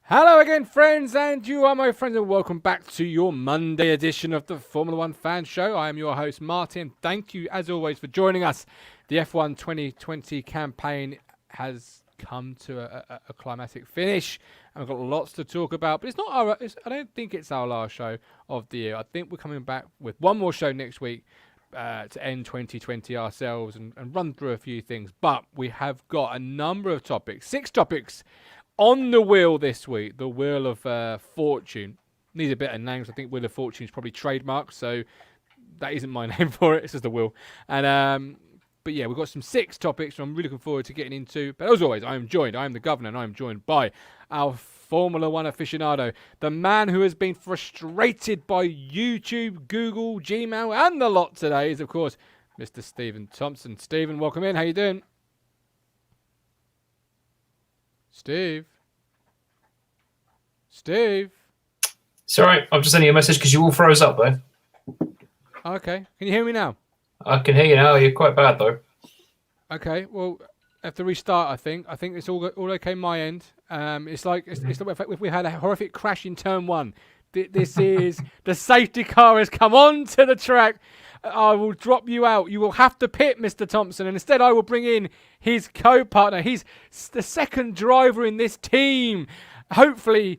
Hello again, friends, and you are my friends, and welcome back to your Monday edition of the Formula One Fan Show. I am your host, Martin. Thank you, as always, for joining us. The F1 2020 campaign has come to a climatic finish, and we've got lots to talk about. But it's not our. I don't think it's our last show of the year. I think we're coming back with one more show next week to end 2020 ourselves and run through a few things. But we have got a number of topics, 6 topics on the wheel this week. The Wheel of Fortune. Needs a bit of names. I think Wheel of Fortune is probably trademarked, so that isn't my name for it. It's just the wheel. And but yeah, we've got some 6 topics I'm really looking forward to getting into. But as always, I am the governor, and I am joined by our Formula One aficionado, the man who has been frustrated by YouTube, Google, Gmail, and the lot today is, of course, Mr. Stephen Thompson. Stephen, welcome in. How you doing? Steve? Sorry, I'm just sending you a message because you all froze up though. Okay. Can you hear me now? I can hear you now. You're quite bad though. Okay. Well, I have to restart, I think. I think it's all okay my end. It's like if we had a horrific crash in turn 1. This is the safety car has come onto the track. I will drop you out. You will have to pit, Mr. Thompson, and instead I will bring in his co-partner. He's the second driver in this team. Hopefully,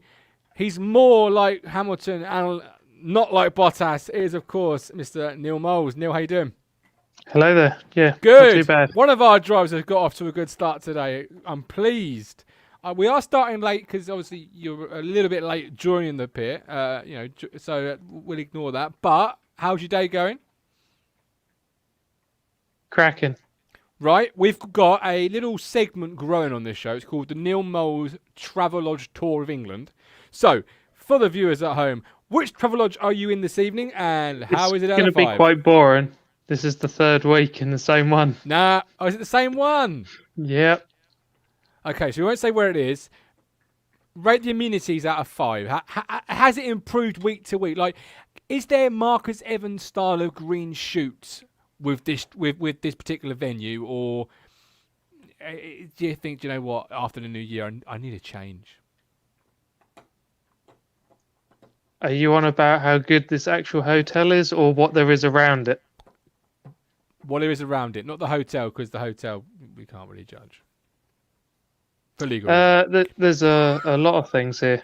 he's more like Hamilton and not like Bottas. It is, of course, Mr. Neil Moles. Neil, how you doing? Hello there. Yeah, good. Not too bad. One of our drivers has got off to a good start today. I'm pleased. We are starting late because obviously you're a little bit late during the pit. So we'll ignore that. But how's your day going? Cracking. Right, we've got a little segment growing on this show. It's called the Neil Moles Travelodge Tour of England. So, for the viewers at home, which Travelodge are you in this evening, and how is it out of 5? It's going to be quite boring. This is the 3rd week in the same one. Nah, is it the same one? Yep. Okay, so we won't say where it is. Rate the amenities out of 5. Has it improved week to week? Like, is there Marcus Evans style of green shoots with this particular venue, or do you think, you know what, after the new year, I need a change? Are you on about how good this actual hotel is, or what there is around it? What there is around it, not the hotel, because the hotel we can't really judge for legal reasons. There's a lot of things here.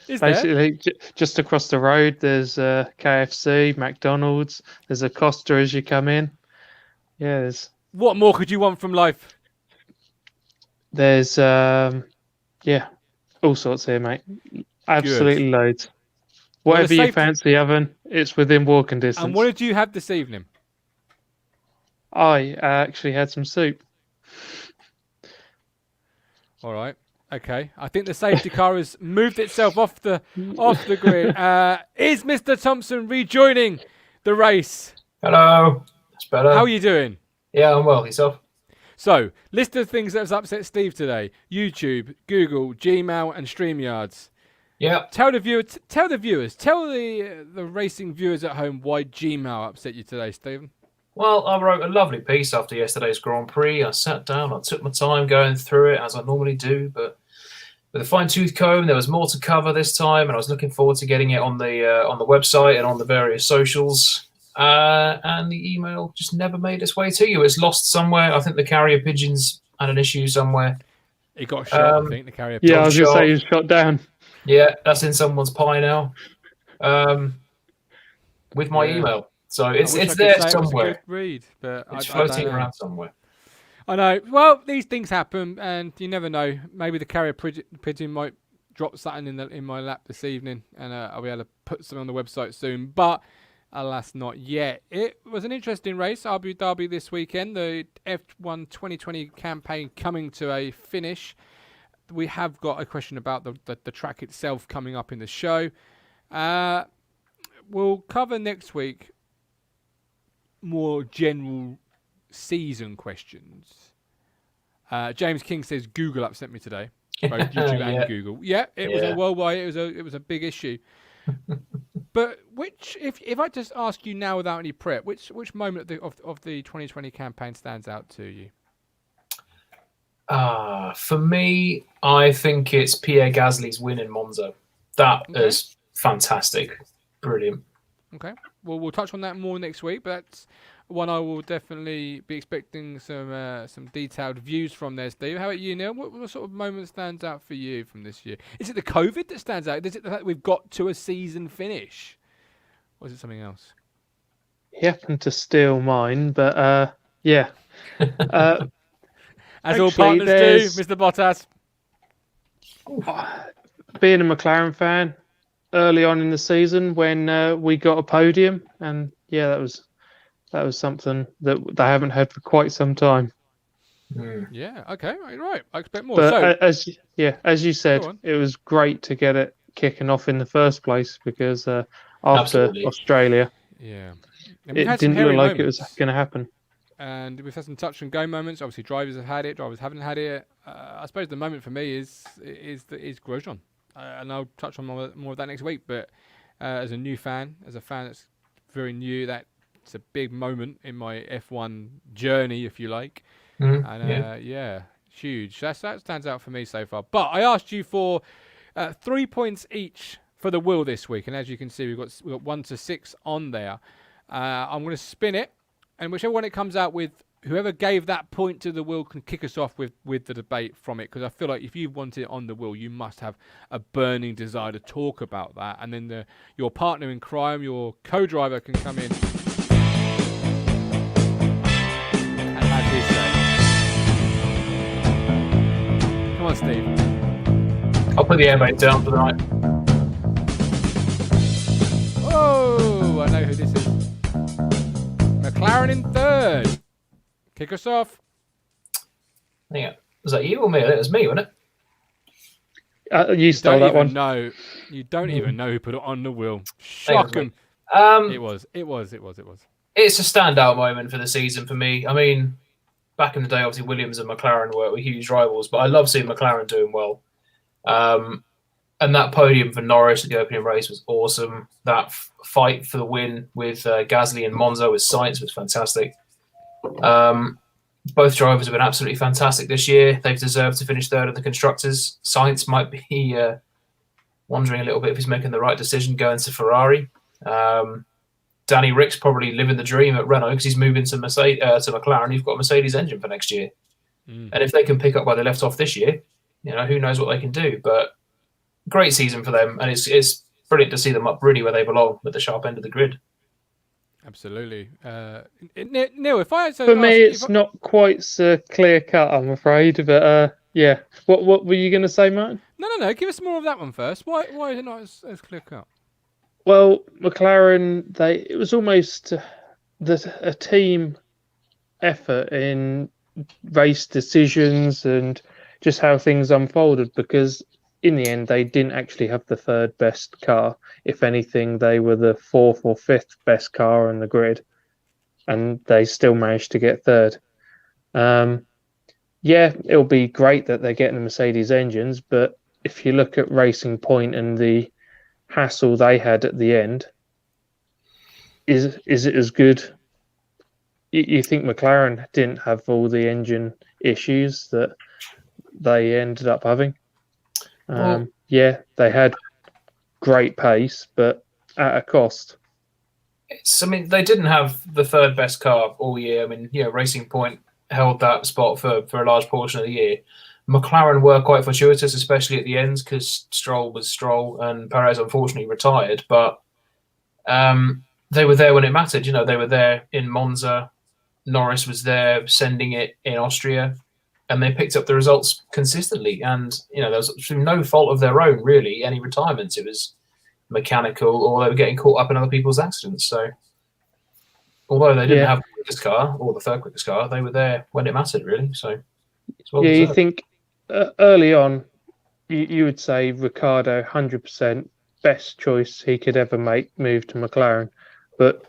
Is Basically, just across the road, there's KFC, McDonald's. There's a Costa as you come in. Yeah, what more could you want from life? There's all sorts here, mate. Absolutely loads. Whatever you fancy, oven, it's within walking distance. And what did you have this evening? I actually had some soup. All right. Okay, I think the safety car has moved itself off the grid. Is Mr. Thompson rejoining the race? Hello. That's better. How are you doing? Yeah, I'm well. Yourself? So, list of things that has upset Steve today: YouTube, Google, Gmail, and StreamYards. Yeah. Tell the viewers, tell the racing viewers at home why Gmail upset you today, Stephen. Well, I wrote a lovely piece after yesterday's Grand Prix. I sat down, I took my time going through it as I normally do, but with a fine-tooth comb, there was more to cover this time, and I was looking forward to getting it on the website and on the various socials. And the email just never made its way to you. It's lost somewhere. I think the carrier pigeons had an issue somewhere. It got shot, I think, the carrier pigeon. Yeah, I was going to say he was shot down. Yeah, that's in someone's pie now. With my email. So it's there somewhere. It read, but it's floating around somewhere. I know. Well, these things happen, and you never know. Maybe the carrier pigeon might drop something in my lap this evening, and I'll be able to put something on the website soon. But alas, not yet. It was an interesting race, Abu Dhabi this weekend. The F1 2020 campaign coming to a finish. We have got a question about the track itself coming up in the show. We'll cover next week more general season questions. James King says Google upset me today, both YouTube and Google. Yeah, it was a worldwide. It was a big issue. But if I just ask you now without any prep, which moment of the 2020 campaign stands out to you? For me, I think it's Pierre Gasly's win in Monza. That is fantastic. Brilliant. Okay. Well, we'll touch on that more next week, but that's one I will definitely be expecting some detailed views from there, Steve. How about you, Neil? What sort of moment stands out for you from this year? Is it the COVID that stands out? Is it the fact that we've got to a season finish? Or is it something else? He happened to steal mine, but yeah. As all partners do, Mr. Bottas. Being a McLaren fan, early on in the season when we got a podium, and yeah, that was something that they haven't had for quite some time. Yeah. Okay. Right. I expect more. But as you said, it was great to get it kicking off in the first place because after Absolutely. Australia, it didn't look like it was going to happen. And we've had some touch and go moments. Obviously, drivers have had it. Drivers haven't had it. I suppose the moment for me is Grosjean, and I'll touch on more of that next week. But as a new fan, as a fan that's very new, that's a big moment in my F1 journey, if you like. And huge. That stands out for me so far. But I asked you for 3 points each for the wheel this week, and as you can see, we've got 1 to 6 on there. I'm going to spin it. And whichever one it comes out with, whoever gave that point to the wheel can kick us off with the debate from it. Because I feel like if you want it on the wheel, you must have a burning desire to talk about that. And then your partner in crime, your co-driver, can come in and have his say. Come on, Steve. I'll put the airbag down for the night. Oh, I know who this is. McLaren in third. Kick us off. Yeah. Was that you or me? It was me, wasn't it? You stole that one. No, you don't even know who put it on the wheel. Shocking. It was. It's a standout moment for the season for me. I mean, back in the day, obviously Williams and McLaren were huge rivals, but I love seeing McLaren doing well. And that podium for Norris at the opening race was awesome. That fight for the win with Gasly and Monza with Sainz was fantastic. Both drivers have been absolutely fantastic this year. They've deserved to finish third in the Constructors. Sainz might be wondering a little bit if he's making the right decision going to Ferrari. Danny Rick's probably living the dream at Renault because he's moving to McLaren. You've got a Mercedes engine for next year. And if they can pick up where they left off this year, who knows what they can do. But great season for them, and it's brilliant to see them up really where they belong, at the sharp end of the grid. Absolutely. Neil, if I for me, it's not quite so clear cut, I'm afraid. But yeah, what were you going to say, Martin? No. Give us more of that one first. Why is it not as clear cut? Well, McLaren, it was almost a team effort in race decisions and just how things unfolded, because in the end, they didn't actually have the third best car. If anything, they were the fourth or fifth best car on the grid, and they still managed to get third. It'll be great that they're getting the Mercedes engines, but if you look at Racing Point and the hassle they had at the end, is it as good? You think McLaren didn't have all the engine issues that they ended up having? They had great pace, but at a cost. They didn't have the third best car all year. I mean, Racing Point held that spot for a large portion of the year. McLaren were quite fortuitous, especially at the end, because Stroll was Stroll and Perez unfortunately retired. But they were there when it mattered. They were there in Monza. Norris was there sending it in Austria. And they picked up the results consistently. And, there was no fault of their own, really, any retirements. It was mechanical, or they were getting caught up in other people's accidents. So, although they didn't have the quickest car, or the third quickest car, they were there when it mattered, really. So, you think early on, you would say Ricciardo, 100% best choice he could ever move to McLaren. But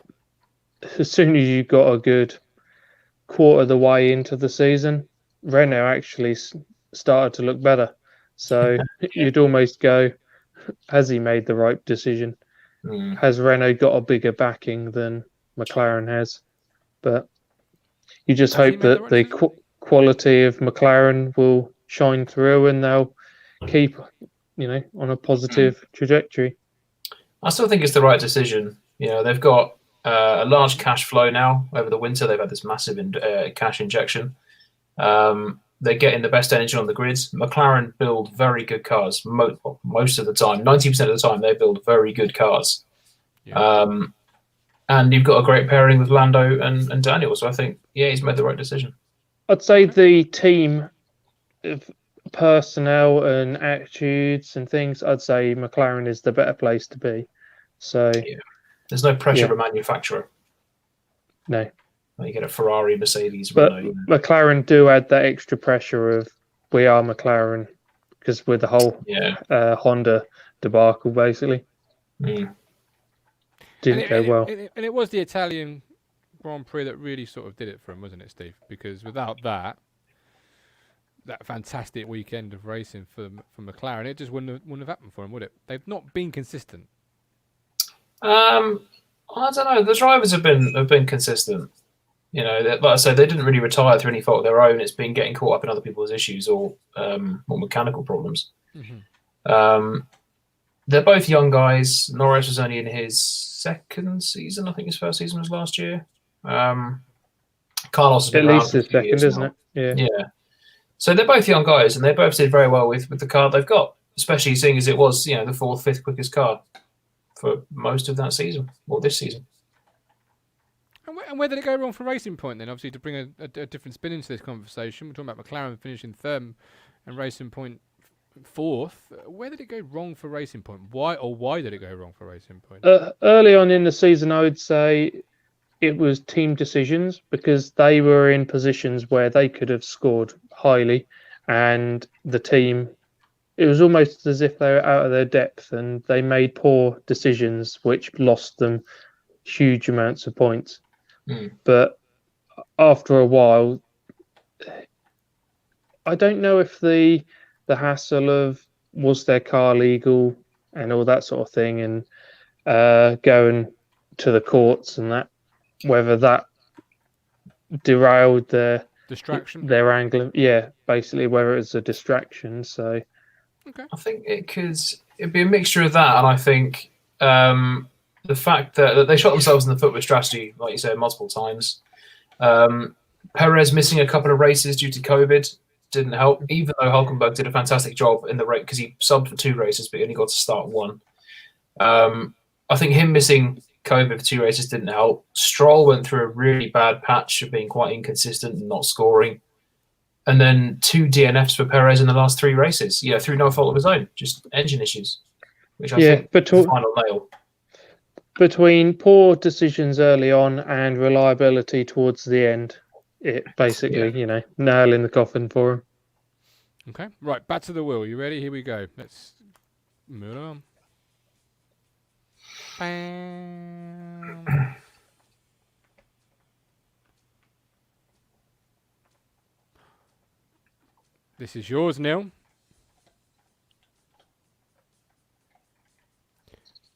as soon as you got a good quarter of the way into the season, Renault actually started to look better. So you'd almost go, has he made the right decision? Has Renault got a bigger backing than McLaren has? But you just hope that the quality of McLaren will shine through, and they'll keep, on a positive trajectory. I still think it's the right decision. They've got a large cash flow now over the winter. They've had this massive cash injection. They're getting the best engine on the grids. McLaren build very good cars most of the time. 90% of the time, they build very good cars. Yeah. And you've got a great pairing with Lando and Daniel. So I think, he's made the right decision. I'd say the team of personnel and attitudes and things, I'd say McLaren is the better place to be. So there's no pressure of a manufacturer. No. You get a Ferrari, Mercedes, but Renault. McLaren do add that extra pressure of we are McLaren, because with the whole Honda debacle, basically, didn't go well. And it was the Italian Grand Prix that really sort of did it for him, wasn't it, Steve? Because without that fantastic weekend of racing for McLaren, it just wouldn't have happened for him, would it? They've not been consistent. I don't know. The drivers have been consistent. Like I said, they didn't really retire through any fault of their own. It's been getting caught up in other people's issues or mechanical problems. Mm-hmm. They're both young guys. Norris was only in his second season. I think his first season was last year. Carlos has been at around least his second, isn't it? Yeah. So they're both young guys, and they both did very well with the car they've got, especially seeing as it was, the fourth, fifth quickest car for most of that season, or this season. And where did it go wrong for Racing Point then? Obviously, to bring a different spin into this conversation, we're talking about McLaren finishing third and Racing Point fourth. Where did it go wrong for Racing Point? Why did it go wrong for Racing Point? Early on in the season, I would say it was team decisions, because they were in positions where they could have scored highly, and the team, it was almost as if they were out of their depth, and they made poor decisions which lost them huge amounts of points. But after a while, I don't know if the hassle of was their car legal and all that sort of thing, and going to the courts and that, whether that derailed their angle. Yeah, basically, whether it's a distraction. So, I think it'd be a mixture of that, and I think the fact that they shot themselves in the foot with strategy, like you said, multiple times. Perez missing a couple of races due to COVID didn't help, even though Hulkenberg did a fantastic job in the race, because he subbed for 2 races, but he only got to start 1. I think him missing COVID for 2 races didn't help. Stroll went through a really bad patch of being quite inconsistent and not scoring. And then 2 DNFs for Perez in the last 3 races, through no fault of his own, just engine issues, which I think is the final nail. Between poor decisions early on and reliability towards the end, it basically, nail in the coffin for him. Okay, right, back to the wheel. You ready? Here we go. Let's move on. Bam. This is yours, Neil.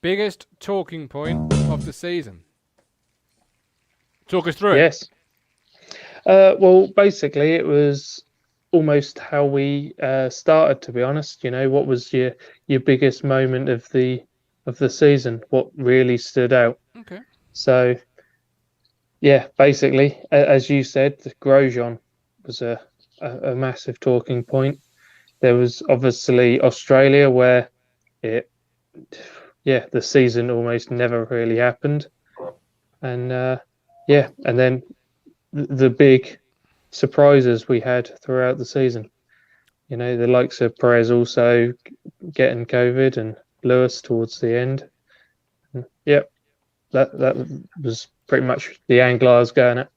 Biggest talking point of the season. Talk us through it. Yes. Well, basically, it was almost how we started. To be honest, what was your biggest moment of the season? What really stood out? Okay. So, basically, as you said, Grosjean was a massive talking point. There was obviously Australia, where the season almost never really happened. And and then the big surprises we had throughout the season. The likes of Perez also getting COVID, and Lewis towards the end. That was pretty much the angle I was going at.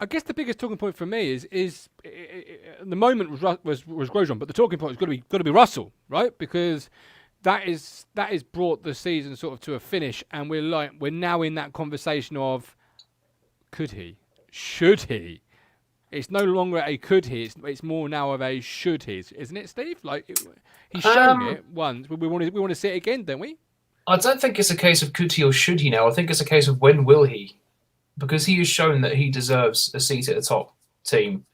I guess the biggest talking point for me is the moment was Grosjean, but the talking point has got to be Russell, right? Because that is brought the season sort of to a finish, and we're now in that conversation of could he, should he? It's no longer a could he, it's more now of a should he, isn't it, Steve? He's shown it once, but we want to see it again, don't we? I don't think it's a case of could he or should he now. I think it's a case of when will he, because he has shown that he deserves a seat at the top team.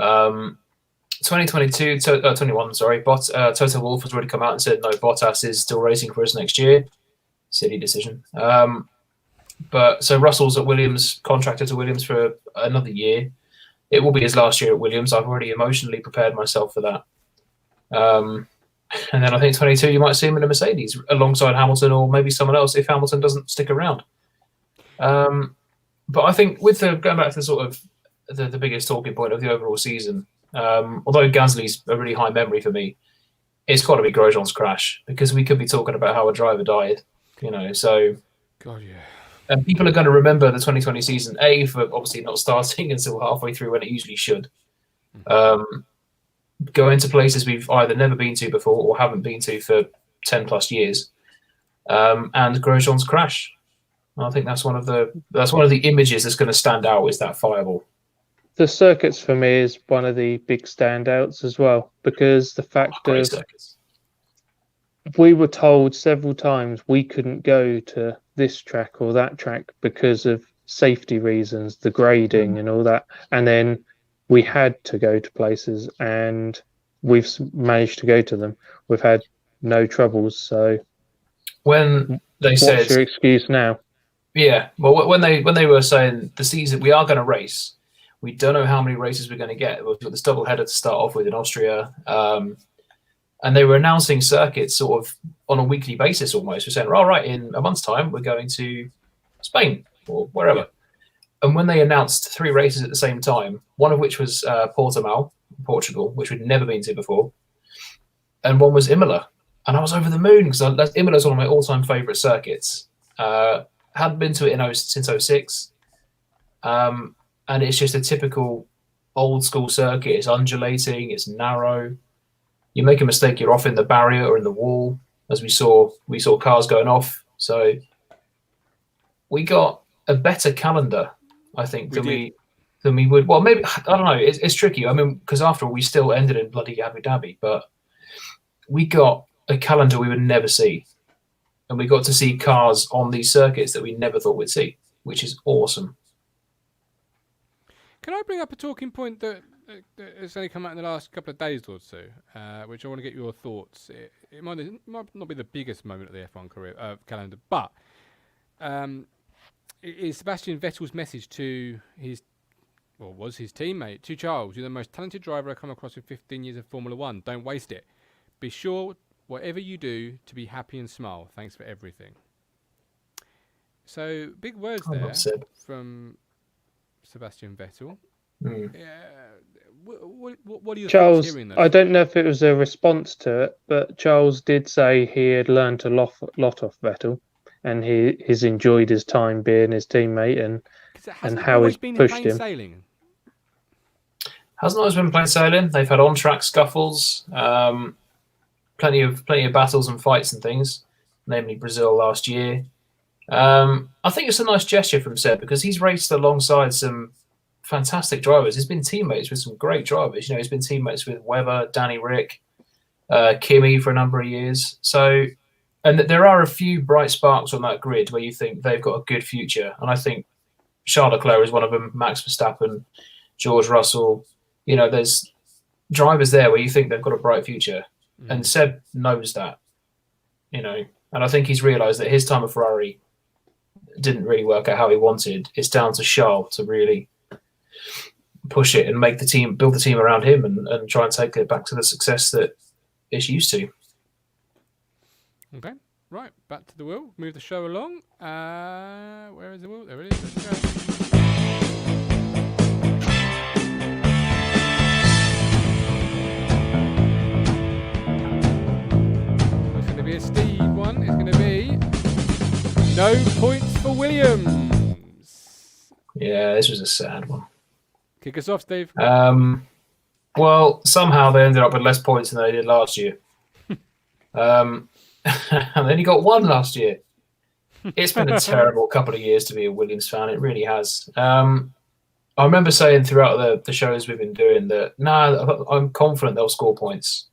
2022, 21, sorry, Toto Wolff has already come out and said, no, Bottas is still racing for us next year. Silly decision. But so Russell's at Williams, contracted to Williams for another year. It will be his last year at Williams. I've already emotionally prepared myself for that. And then I think 22, you might see him in a Mercedes alongside Hamilton or maybe someone else if Hamilton doesn't stick around. But I think with going back to sort of the biggest talking point of the overall season, although Gasly's a really high memory for me, it's got to be Grosjean's crash, because we could be talking about how a driver died, so. God, yeah. And people are going to remember the 2020 season, A, for obviously not starting until halfway through when it usually should. Go into places we've either never been to before or haven't been to for 10 plus years. And Grosjean's crash. I think that's one of the images that's going to stand out, is that fireball. The circuits for me is one of the big standouts as well, because the fact of circuits. We were told several times we couldn't go to this track or that track because of safety reasons, the grading and all that. And then we had to go to places, and we've managed to go to them. We've had no troubles. So when they what's said, your excuse now? Yeah, well, when they were saying the season, we are going to race. We don't know how many races we're going to get. We've got this double header to start off with in Austria. And they were announcing circuits sort of on a weekly basis almost. We're saying, all right, in a month's time, we're going to Spain or wherever. And when they announced 3 races at the same time, one of which was Portimao, Portugal, which we'd never been to before, and one was Imola. And I was over the moon, because Imola's one of my all-time favourite circuits. Hadn't been to it since 06. And it's just a typical old-school circuit. It's undulating, it's narrow. You make a mistake, you're off in the barrier or in the wall, as we saw cars going off. So we got a better calendar, I think, than we would. Well, maybe, I don't know. It's tricky. I mean, because after all, we still ended in bloody Abu Dhabi, but we got a calendar we would never see. And we got to see cars on these circuits that we never thought we'd see, which is awesome. Can I bring up a talking point that has only come out in the last couple of days or so, which I want to get your thoughts. It might not be the biggest moment of the F1 career calendar, but it is Sebastian Vettel's message to his teammate, to Charles: "You're the most talented driver I've come across in 15 years of Formula One. Don't waste it. Be sure, whatever you do, to be happy and smile. Thanks for everything." So big words there from Sebastian Vettel. What are your Charles, thoughts hearing that? I don't know if it was a response to it, but Charles did say he had learned a lot off Vettel, and he's enjoyed his time being his teammate and how he's pushed him. Sailing? Hasn't always been plain sailing. They've had on-track scuffles, plenty of battles and fights and things, namely Brazil last year. I think it's a nice gesture from Seb, because he's raced alongside some fantastic drivers. He's been teammates with some great drivers. He's been teammates with Webber, Danny Rick, Kimi for a number of years. So, and there are a few bright sparks on that grid where you think they've got a good future. And I think Charles Leclerc is one of them, Max Verstappen, George Russell. There's drivers there where you think they've got a bright future. And Seb knows that, and I think he's realised that his time at Ferrari didn't really work out how he wanted. It's down to Charles to really push it and make the team, build the team around him, and try and take it back to the success that it's used to. Okay, right, back to the wheel. Move the show along. Where is the wheel? There it is. Let's go. It's going to be a Steve one. It's going to be no points for Williams. Yeah, this was a sad one. Kick us off, Steve. Well, somehow they ended up with less points than they did last year. And then he got 1 last year. It's been a terrible couple of years to be a Williams fan. It really has. I remember saying throughout the shows we've been doing that, I'm confident they'll score points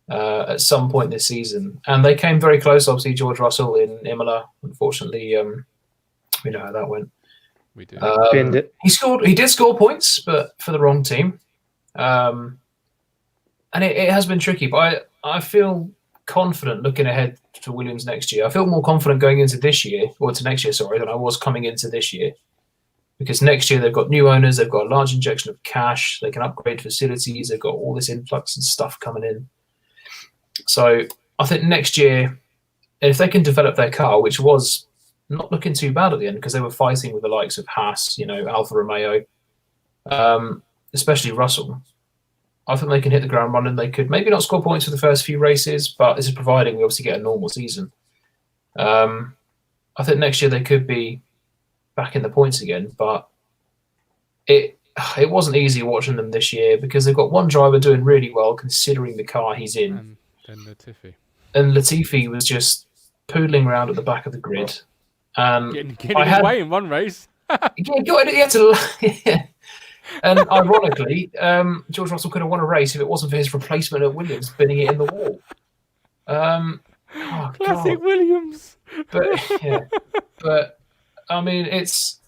at some point this season. And they came very close, obviously, George Russell in Imola. Unfortunately, we know how that went. We did. He did score points, but for the wrong team. And it has been tricky, but I feel confident looking ahead to Williams next year. I feel more confident going into this year, or to next year, sorry, than I was coming into this year. Because next year they've got new owners, they've got a large injection of cash, they can upgrade facilities, they've got all this influx and stuff coming in. So I think next year, if they can develop their car, which was not looking too bad at the end because they were fighting with the likes of Haas, Alfa Romeo, especially Russell. I think they can hit the ground running. They could maybe not score points for the first few races, but this is providing we obviously get a normal season. I think next year they could be back in the points again, but it wasn't easy watching them this year because they've got one driver doing really well considering the car he's in. And Latifi. And Latifi was just poodling around at the back of the grid. Getting his way in one race. And ironically, George Russell could have won a race if it wasn't for his replacement at Williams binning it in the wall. Classic God. Williams. But I mean, it's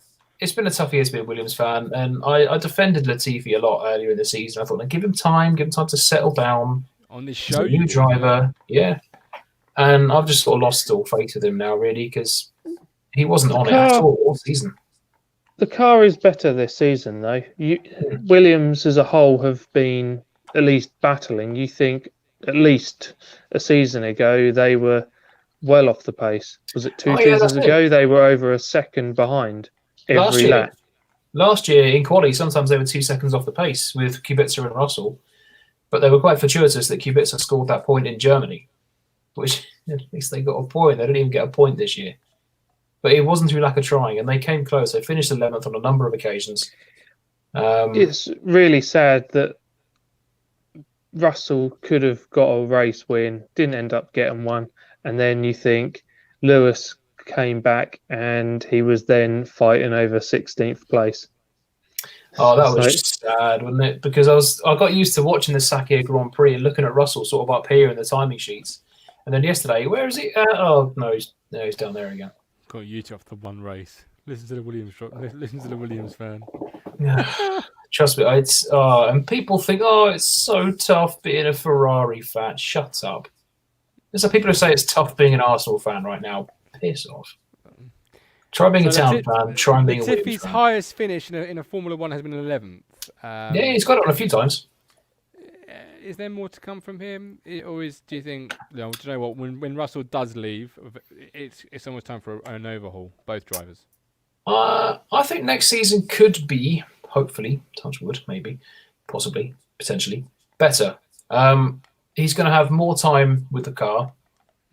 been a tough year to be a Williams fan, and I defended Latifi a lot earlier in the season. I thought, give him time to settle down. On this show, new driver, yeah. And I've just sort of lost all faith with him now, really, because he wasn't on it at all season. The car is better this season, though. Williams as a whole have been at least battling. You think at least a season ago they were well off the pace. Was it two seasons ago? They were over a second behind every lap. Last year in quali, sometimes they were 2 seconds off the pace with Kubica and Russell, but they were quite fortuitous that Kubica scored that point in Germany, which at least they got a point. They didn't even get a point this year. But it wasn't through lack of trying, and they came close. They finished 11th on a number of occasions. It's really sad that Russell could have got a race win, didn't end up getting one, and then you think Lewis came back and he was then fighting over 16th place. Oh, that was just sad, wasn't it? Because I got used to watching the Sakhir Grand Prix and looking at Russell sort of up here in the timing sheets, and then yesterday, where is he? He's down there again. Got you off the one race. Listen to the Williams fan. Trust me, and people think, it's so tough being a Ferrari fan. Shut up. There's some people who say it's tough being an Arsenal fan right now. Piss off. Try being a Town fan. Try being a Williams fan. Tiffy's highest finish in a Formula 1 has been 11th. Yeah, he's got it on a few times. Is there more to come from him, or do you think? Do you know what? When Russell does leave, it's almost time for an overhaul. Both drivers. I think next season could be, hopefully, touch wood, maybe, possibly, potentially better. He's going to have more time with the car.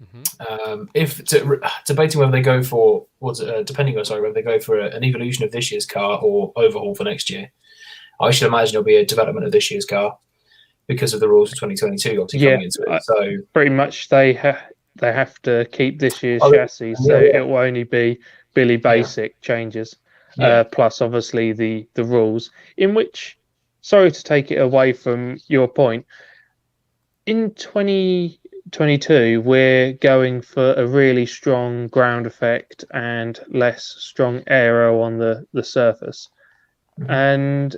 Mm-hmm. Debating whether they go for whether they go for an evolution of this year's car or overhaul for next year. I should imagine it'll be a development of this year's car, because of the rules of 2022, obviously coming into it. So pretty much they have to keep this year's chassis, so it will only be Billy Basic changes, plus obviously the rules. In which, sorry to take it away from your point, in 2022 we're going for a really strong ground effect and less strong aero on the surface, and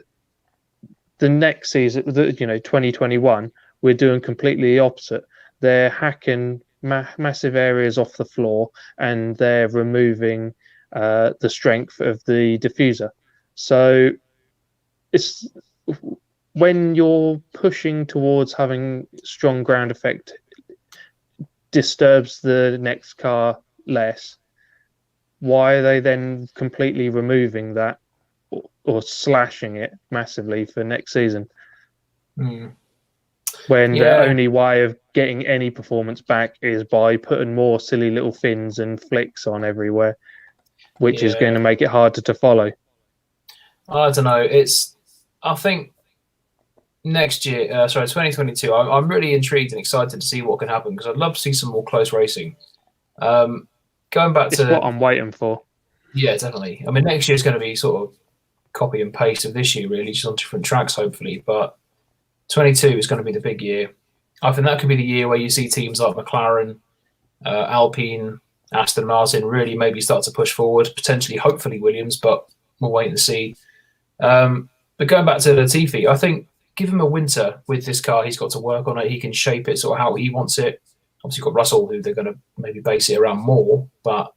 the next season, 2021, we're doing completely the opposite. They're hacking massive areas off the floor, and they're removing the strength of the diffuser. So it's when you're pushing towards having strong ground effect, disturbs the next car less. Why are they then completely removing that? Or slashing it massively for next season, when the only way of getting any performance back is by putting more silly little fins and flicks on everywhere, which is going to make it harder to follow. I don't know. I think next year, 2022, I'm really intrigued and excited to see what can happen, because I'd love to see some more close racing. Going back to what I'm waiting for. Yeah, definitely. I mean, next year's going to be sort of copy and paste of this year, really, just on different tracks, hopefully. But 22 is going to be the big year. I think that could be the year where you see teams like McLaren, Alpine, Aston Martin really maybe start to push forward, potentially, hopefully Williams, but we'll wait and see. But going back to Latifi, I think give him a winter with this car. He's got to work on it. He can shape it sort of how he wants it. Obviously, you've got Russell, who they're going to maybe base it around more, but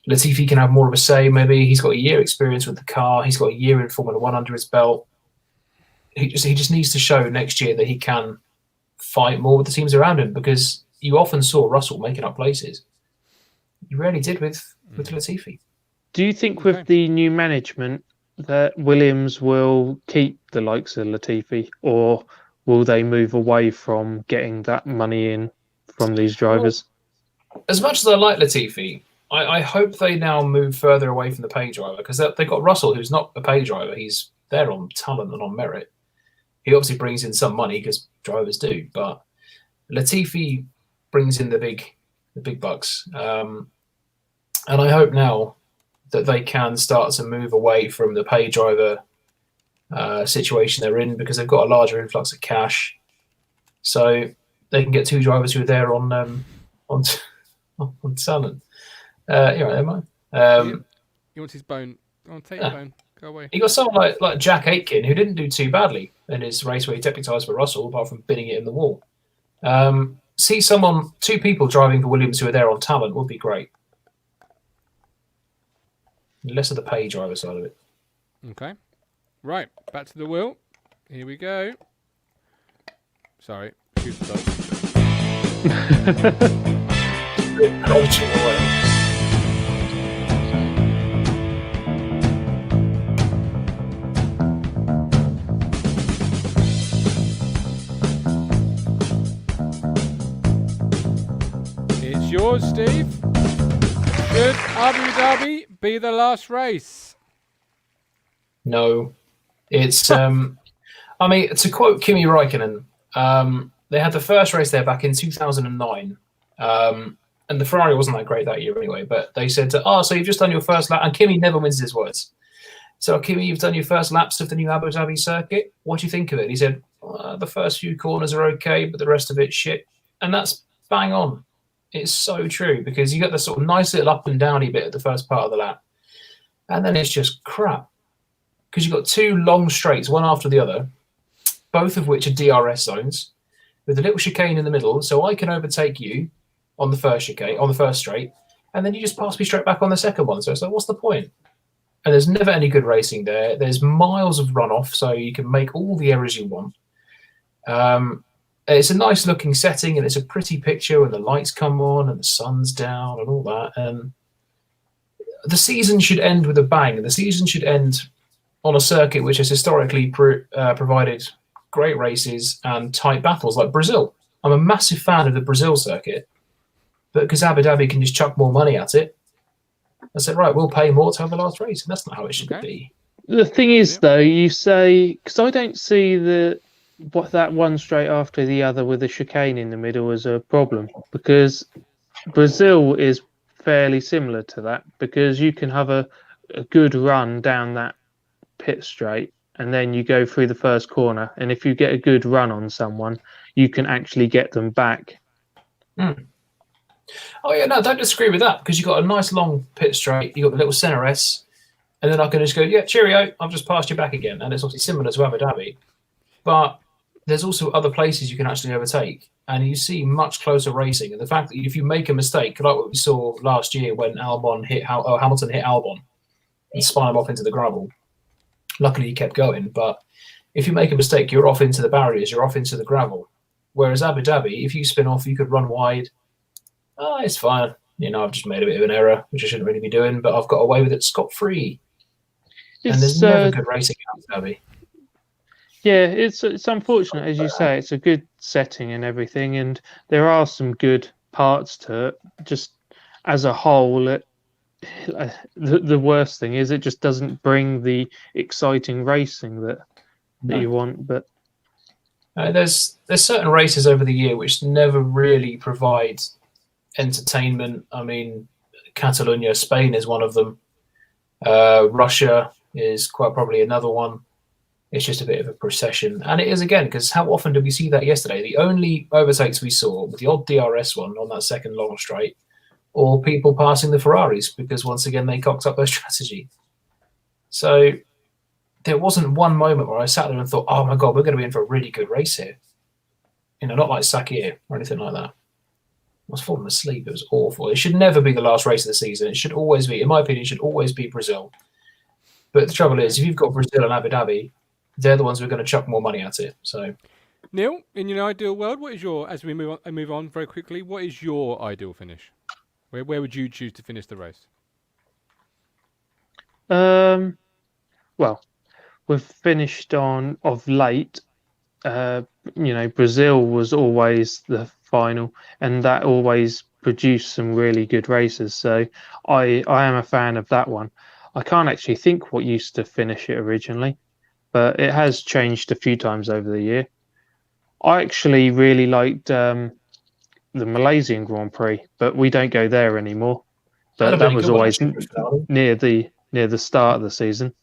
Latifi can have more of a say. Maybe he's got a year experience with the car. He's got a year in Formula One under his belt. He just needs to show next year that he can fight more with the teams around him, because you often saw Russell making up places. You rarely did with Latifi. Do you think with the new management that Williams will keep the likes of Latifi, or will they move away from getting that money in from these drivers? Well, as much as I like Latifi, I hope they now move further away from the pay driver, because they've got Russell, who's not a pay driver. He's there on talent and on merit. He obviously brings in some money because drivers do, but Latifi brings in the big bucks. And I hope now that they can start to move away from the pay driver situation they're in, because they've got a larger influx of cash. So they can get two drivers who are there on talent. You're right there, mate. He wants his bone. Go on, take your bone. Go away. You got someone like Jack Aitken, who didn't do too badly in his race where he deputised for Russell, apart from binning it in the wall. See two people driving for Williams who are there on talent would be great. Less of the pay driver side of it. Okay. Right, back to the wheel. Here we go. Sorry. It's yours, Steve. Should Abu Dhabi be the last race? No. It's, I mean, to quote Kimi Räikkönen, they had the first race there back in 2009. And the Ferrari wasn't that great that year anyway, but they said, so you've just done your first lap. And Kimi never wins his words. So, Kimi, you've done your first laps of the new Abu Dhabi circuit. What do you think of it? He said, the first few corners are okay, but the rest of it's shit. And that's bang on. It's so true, because you get the sort of nice little up and downy bit at the first part of the lap. And then it's just crap. Because you've got two long straights, one after the other, both of which are DRS zones, with a little chicane in the middle, so I can overtake you on the first chicane, on the first straight, and then you just pass me straight back on the second one. So it's like, what's the point? And there's never any good racing there. There's miles of runoff, so you can make all the errors you want. It's a nice looking setting, and it's a pretty picture when the lights come on and the sun's down and all that. And the season should end with a bang. And the season should end on a circuit which has historically provided great races and tight battles, like Brazil. I'm a massive fan of the Brazil circuit, but because Abu Dhabi can just chuck more money at it, I said, right, we'll pay more to have the last race, and that's not how it should be. The thing is, though, you say, because I don't see that one straight after the other with a chicane in the middle as a problem, because Brazil is fairly similar to that, because you can have a good run down that pit straight, and then you go through the first corner, and if you get a good run on someone, you can actually get them back. Oh yeah, no, don't disagree with that, because you've got a nice long pit straight, you've got the little centre S, and then I can just go, yeah, cheerio, I've just passed you back again. And it's obviously similar to Abu Dhabi, but there's also other places you can actually overtake, and you see much closer racing. And the fact that if you make a mistake, like what we saw last year when Hamilton hit Albon and spun him off into the gravel, luckily he kept going, but if you make a mistake, you're off into the barriers, you're off into the gravel. Whereas Abu Dhabi, if you spin off, you could run wide. It's fine. I've just made a bit of an error, which I shouldn't really be doing, but I've got away with it scot-free. And there's never good racing in Abu Dhabi. Yeah, it's unfortunate, as you say. It's a good setting and everything, and there are some good parts to it. Just as a whole, the worst thing is it just doesn't bring the exciting racing that you want. But there's certain races over the year which never really provide entertainment. I mean, Catalonia, Spain is one of them. Russia is quite probably another one. It's just a bit of a procession. And it is, again, because how often did we see that yesterday? The only overtakes we saw with the odd DRS one on that second long straight, or people passing the Ferraris, because once again they cocked up their strategy. So there wasn't one moment where I sat there and thought, oh my God, we're going to be in for a really good race here. Not like Sakir or anything like that. I was falling asleep. It was awful. It should never be the last race of the season. It should always be, in my opinion, it should always be Brazil. But the trouble is, if you've got Brazil and Abu Dhabi, they're the ones who are going to chuck more money at it. So, Neil, in your ideal world, what is your, as we move on very quickly, what is your ideal finish? Where would you choose to finish the race? Well, we've finished on of late. Brazil was always the final, and that always produced some really good races. So I am a fan of that one. I can't actually think what used to finish it originally, but it has changed a few times over the year. I actually really liked the Malaysian Grand Prix, but we don't go there anymore. But that was always near the start of the season.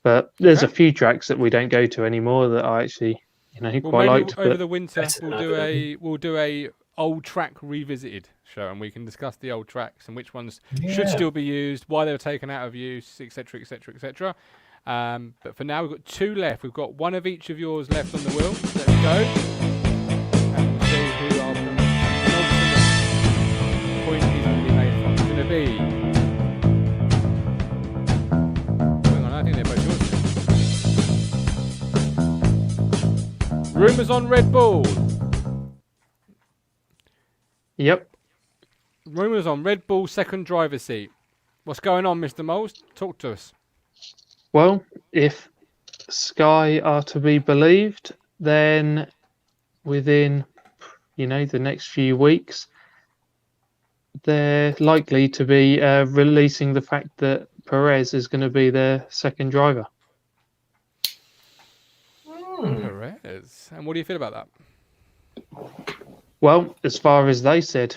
But there's a few tracks that we don't go to anymore that I actually, quite liked. Over the winter, we'll do a old track revisited show, and we can discuss the old tracks and which ones should still be used, why they were taken out of use, etc., etc., etc. But for now, we've got 2 left. We've got one of each of yours left on the wheel. Let's go. And we'll see who our point is going to be made from. It's going to be. Hang on, I think they're both yours. Rumours on Red Bull. Yep. Rumours on Red Bull second driver seat. What's going on, Mr. Moles? Talk to us. Well, if Sky are to be believed, then within, the next few weeks, they're likely to be releasing the fact that Perez is going to be their second driver. Perez. And what do you feel about that? Well, as far as they said,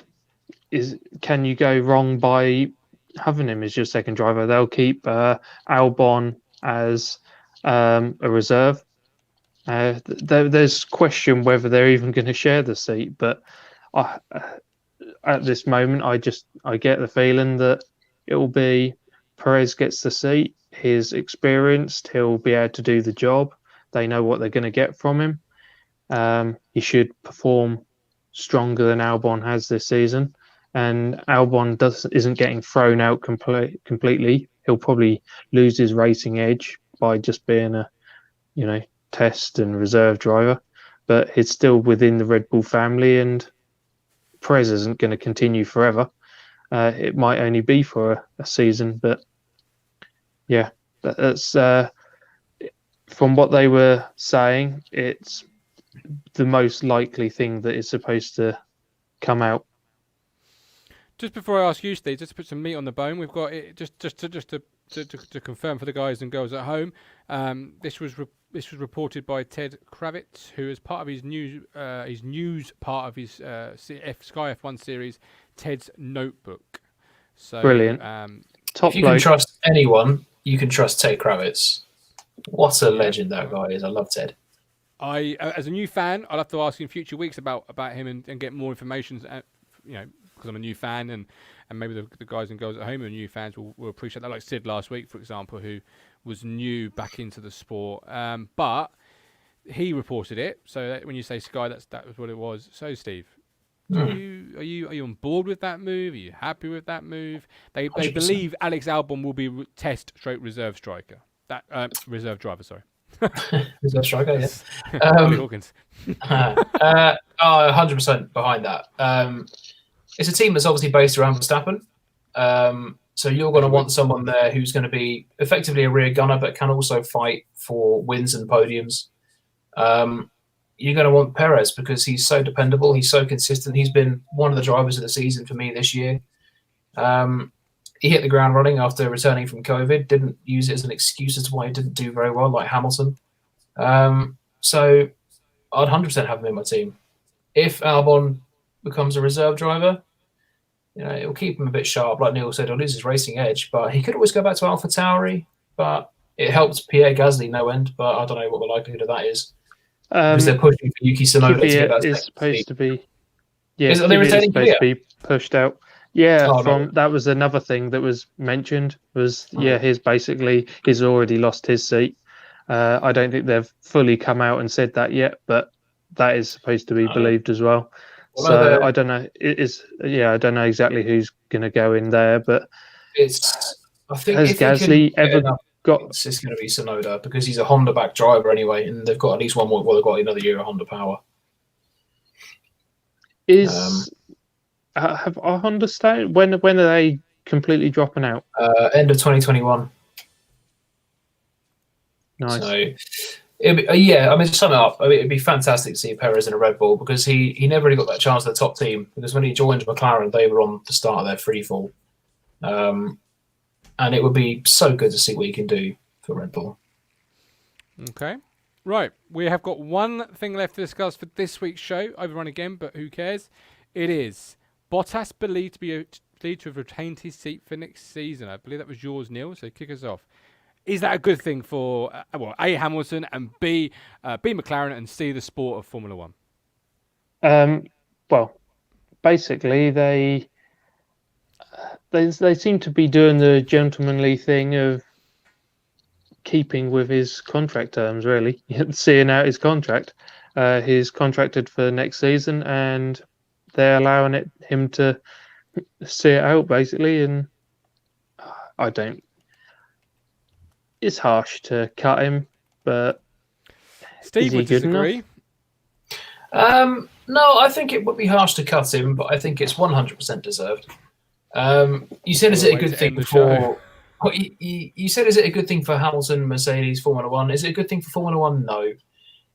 can you go wrong by having him as your second driver? They'll keep Albon as a reserve. There's question whether they're even going to share the seat, but at this moment, I get the feeling that it will be Perez gets the seat. He's experienced. He'll be able to do the job. They know what they're going to get from him. He should perform stronger than Albon has this season, and Albon isn't getting thrown out completely. He'll probably lose his racing edge by just being a test and reserve driver, but it's still within the Red Bull family, and Perez isn't going to continue forever. It might only be for a season, but yeah, that's from what they were saying, it's the most likely thing that is supposed to come out. Just before I ask you, Steve, just to put some meat on the bone, we've got it, just to confirm for the guys and girls at home. This was reported by Ted Kravitz, who is part of his news part of his Sky F1 series, Ted's Notebook. So brilliant. Top if you can trust anyone, you can trust Ted Kravitz. What a legend that guy is! I love Ted. As a new fan, I'll have to ask in future weeks about him and get more information. Because I'm a new fan, and maybe the guys and girls at home who are new fans will appreciate that. Like Sid last week, for example, who was new back into the sport, but he reported it. So when you say Sky, that was what it was. So Steve, are you on board with that move? Are you happy with that move? They believe Alex Albon will be test straight reserve striker. Reserve driver, sorry. Reserve striker, yes. Hawkins. 100% behind that. It's a team that's obviously based around Verstappen. So you're going to want someone there who's going to be effectively a rear gunner, but can also fight for wins and podiums. You're going to want Perez because he's so dependable. He's so consistent. He's been one of the drivers of the season for me this year. He hit the ground running after returning from COVID. Didn't use it as an excuse as to why he didn't do very well, like Hamilton. So I'd 100% have him in my team. If Albon becomes a reserve driver, it'll keep him a bit sharp. Like Neil said, he'll lose his racing edge, but he could always go back to AlphaTauri. But it helps Pierre Gasly no end. But I don't know what the likelihood of that is. Because they're pushing for Yuki Tsunoda to get that is supposed to be. Yeah, is it supposed to be pushed out. Yeah, Oh no, that was another thing that was mentioned was he's already lost his seat. I don't think they've fully come out and said that yet, but that is supposed to be no. believed as well. Although So I don't know. I don't know exactly who's going to go in there, but I think has if he can Gasly get ever enough got? points, it's going to be Sonoda because he's a Honda back driver anyway, and they've got at least one more. Well, they've got another year of Honda power. Have I understand when are they completely dropping out? End of 2021. Nice. So, yeah, I mean, to sum it up, I mean, it'd be fantastic to see Perez in a Red Bull because he never really got that chance at the top team because when he joined McLaren, they were on the start of their free fall. And it would be so good to see what he can do for Red Bull. Okay. Right. We have got one thing left to discuss for this week's show. Overrun again, but who cares? It is Bottas believed to have retained his seat for next season. I believe that was yours, Neil. So kick us off. Is that a good thing for A, Hamilton, and B, McLaren, and C, the sport of Formula One? Well, basically they seem to be doing the gentlemanly thing of keeping with his contract terms, really, seeing out his contract. He's contracted for next season, and they're allowing him to see it out, basically. And I don't. It's harsh to cut him, but Steve would disagree. No, I think it would be harsh to cut him, but I think it's 100% deserved. You said, is it a good thing for? You said, is it a good thing for Hamilton, Mercedes, Formula One? Is it a good thing for Formula One? No.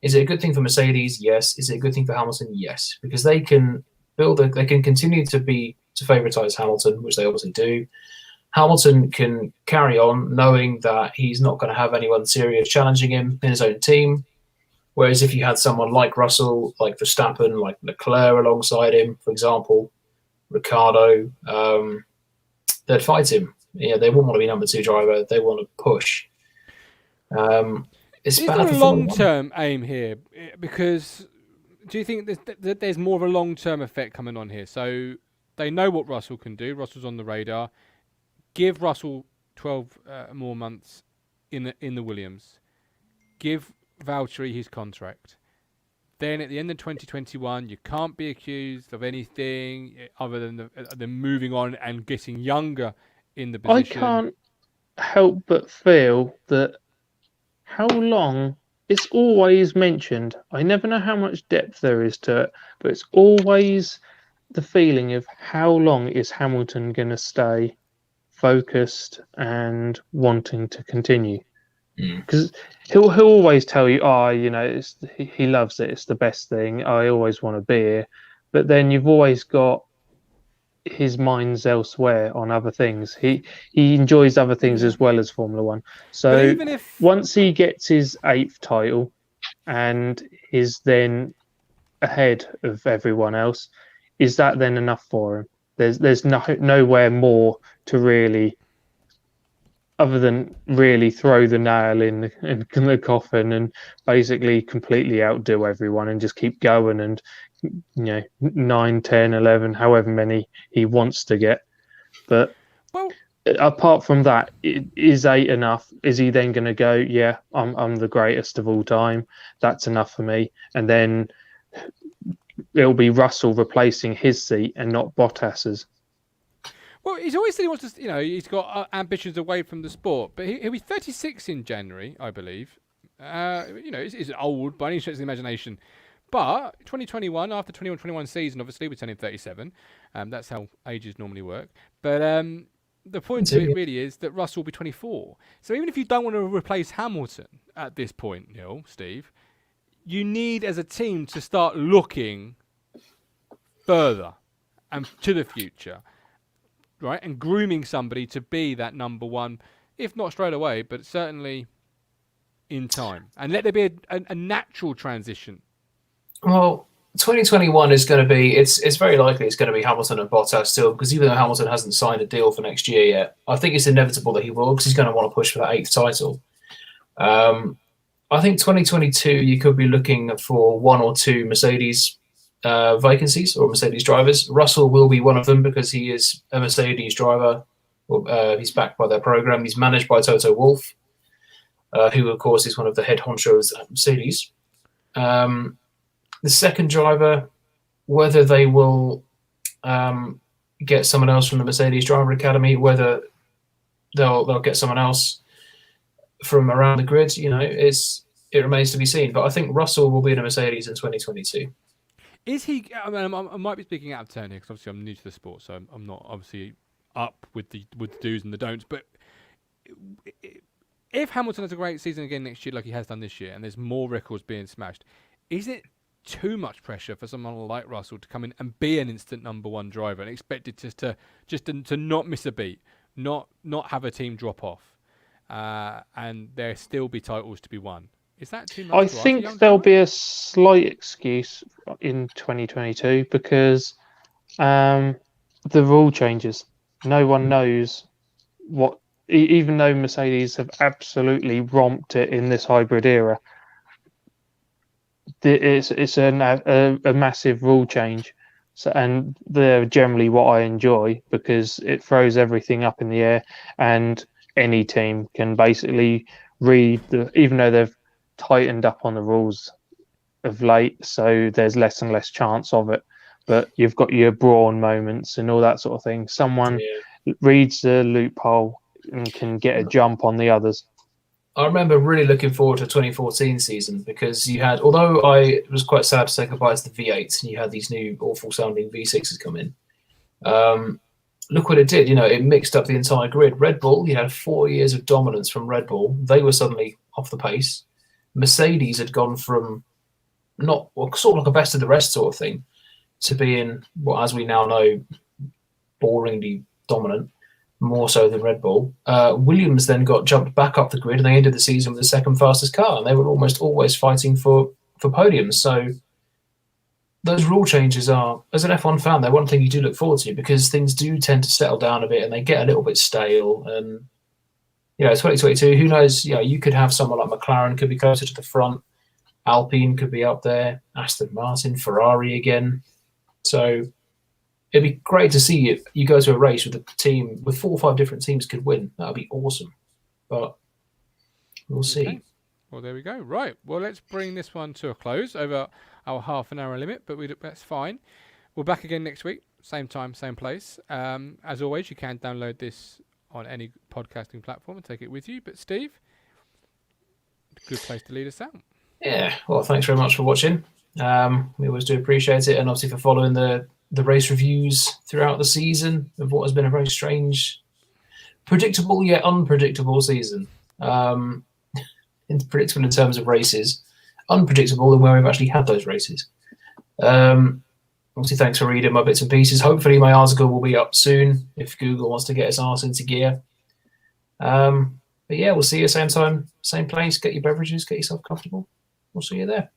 Is it a good thing for Mercedes? Yes. Is it a good thing for Hamilton? Yes, because they can they can continue to favouritize Hamilton, which they obviously do. Hamilton can carry on knowing that he's not going to have anyone serious challenging him in his own team. Whereas if you had someone like Russell, like Verstappen, like Leclerc alongside him, for example, Ricciardo, they'd fight him. Yeah, they wouldn't want to be number 2 driver. They want to push. Is there a long-term aim here? Because do you think that there's more of a long-term effect coming on here? So they know what Russell can do. Russell's on the radar. Give Russell 12 more months in the Williams. Give Valtteri his contract. Then at the end of 2021, you can't be accused of anything other than them moving on and getting younger in the position. I can't help but feel that how long it's always mentioned. I never know how much depth there is to it, but it's always the feeling of how long is Hamilton going to stay focused and wanting to continue. Because he'll always tell you, he loves it. It's the best thing. I always want to be here. But then you've always got his mind's elsewhere on other things. He enjoys other things as well as Formula One. So even if once he gets his 8th title and is then ahead of everyone else, is that then enough for him? There's nowhere more to really, other than really throw the nail in the coffin and basically completely outdo everyone and just keep going and 9, 10, 11, however many he wants to get. But apart from that, is 8 enough? Is he then going to go, yeah, I'm the greatest of all time. That's enough for me. And then it'll be Russell replacing his seat and not Bottas's. Well, he's always said he wants to, he's got ambitions away from the sport, but he'll be 36 in January, I believe. It's old by any stretch of the imagination. But 2021, after 21-21 season, obviously, we're turning 37. That's how ages normally work. But the point to it really is that Russell will be 24. So even if you don't want to replace Hamilton at this point, Neil, Steve, you need as a team to start looking further and to the future. Right, and grooming somebody to be that number 1, if not straight away, but certainly in time. And let there be a natural transition. Well, 2021 is going to be, it's very likely it's going to be Hamilton and Bottas still, because even though Hamilton hasn't signed a deal for next year yet, I think it's inevitable that he will, because he's going to want to push for that 8th title. I think 2022, you could be looking for 1 or 2 Mercedes vacancies or Mercedes drivers. Russell will be one of them because he is a Mercedes driver. He's backed by their program. He's managed by Toto Wolff, who, of course, is one of the head honchos at Mercedes. The second driver, whether they will get someone else from the Mercedes Driver Academy, whether they'll get someone else from around the grid, it remains to be seen. But I think Russell will be in a Mercedes in 2022. Is he? I mean, I might be speaking out of turn here because obviously I'm new to the sport, so I'm not obviously up with the do's and the don'ts. But if Hamilton has a great season again next year, like he has done this year, and there's more records being smashed, is it too much pressure for someone like Russell to come in and be an instant number one driver and expected to not miss a beat, not have a team drop off, and there still be titles to be won? Is that too much? I think there'll be a slight excuse in 2022 because the rule changes. No one knows what, even though Mercedes have absolutely romped it in this hybrid era, it's a massive rule change. So, and they're generally what I enjoy because it throws everything up in the air, and any team can basically read even though they've tightened up on the rules of late, so there's less and less chance of it. But you've got your brawn moments and all that sort of thing. Someone reads the loophole and can get a jump on the others. I remember really looking forward to the 2014 season because you had, although I was quite sad to say goodbye to the V8s, and you had these new awful sounding V6s come in. Look what it did. It mixed up the entire grid. Red Bull, you had 4 years of dominance from Red Bull. They were suddenly off the pace. Mercedes had gone from sort of like a best of the rest sort of thing to being, as we now know, boringly dominant, more so than Red Bull. Williams then got jumped back up the grid, and they ended the season with the second fastest car, and they were almost always fighting for podiums. So those rule changes are, as an F1 fan, they're one thing you do look forward to because things do tend to settle down a bit and they get a little bit stale. And 2022, who knows? You could have someone like McLaren could be closer to the front. Alpine could be up there. Aston Martin, Ferrari again. So it'd be great to see you go to a race with a team with 4 or 5 different teams could win. That would be awesome. But we'll see. Okay. Well, there we go. Right. Well, let's bring this one to a close over our half an hour limit, but that's fine. We're back again next week. Same time, same place. As always, you can download this on any podcasting platform and take it with you. But Steve, good place to lead us out. Yeah, well, thanks very much for watching. We always do appreciate it, and obviously for following the race reviews throughout the season of what has been a very strange, predictable yet unpredictable season. Predictable in terms of races, unpredictable in where we've actually had those races. Obviously, thanks for reading my bits and pieces. Hopefully, my article will be up soon if Google wants to get its arse into gear. But yeah, we'll see you same time, same place. Get your beverages, get yourself comfortable. We'll see you there.